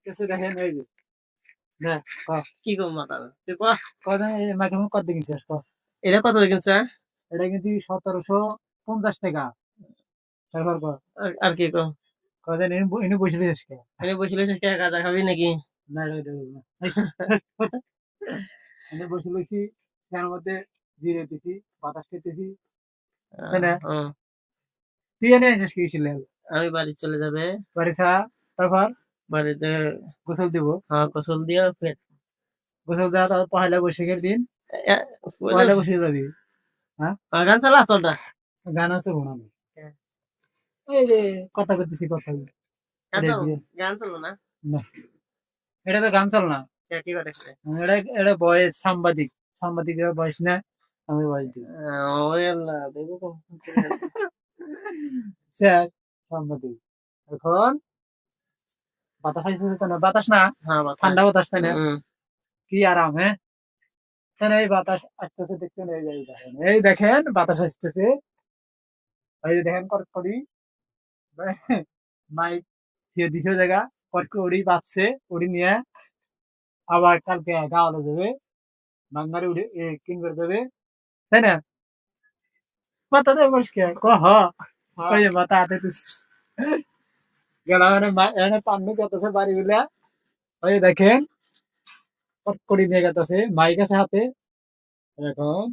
কেসে দেখেন এই যে না কি গো মাথা তুই কয়া কথা মাকে মুখ কত কিনছিস এটা কত কিনছে এটা কিন্তু 1750 টাকা তারপর আর কি কো কথা এনে বসে রয়েছিস কে এনে বসে কে গাঁজা খাবি নাকি না এনে বসে রয়েছি তার মধ্যে জিরে দিছি বাতাস খেতেছি তাই না হুম, তুই এনে এসেছিস কি ছিল আমি বাড়ি চলে যাবে বাড়ি থা তারপর বাড়িতে গোসল দিব হ্যাঁ গোসল দিয়ে ফের গোসল দেওয়া তারপর পহেলা বৈশাখের দিন পয়লা পহেলা বৈশাখে যাবি হ্যাঁ গান চালা তোরটা গান আছে না আমি এই যে কথা করতেছি কথা গান এটা চালো দিয়ে গান চালো না না এটা তো গান চল না কি করে এটা এটা বয়স সাংবাদিক সাংবাদিকের বয়স না আমি বয়স দিই ওই আল্লাহ দেখো তো স্যার সাংবাদিক এখন বাতাস আসতেছে তো না বাতাস না হ্যাঁ বাতা ঠান্ডা বাতাস তাই না হুম কি আরাম হ্যাঁ তাই না এই বাতাস আসতেছে দেখছেন এই দেখেন বাতাস আসতেছে এই যে দেখেন করি মাইক দিয়ে দিছে জায়গা কটকে ওড়ি বাজছে ওড়ি নিয়ে আবার কালকে গাওয়ালে যাবে বাংলারে উঠে কিন করে দেবে তাই না মাথা দেবে বসকে হ ওই যে মাথা হাতে গেলাম এখানে পান্নু করতেছে বাড়ি গুলা ওই যে দেখেন কট করে নিয়ে গেতেছে মাইক আছে হাতে এখন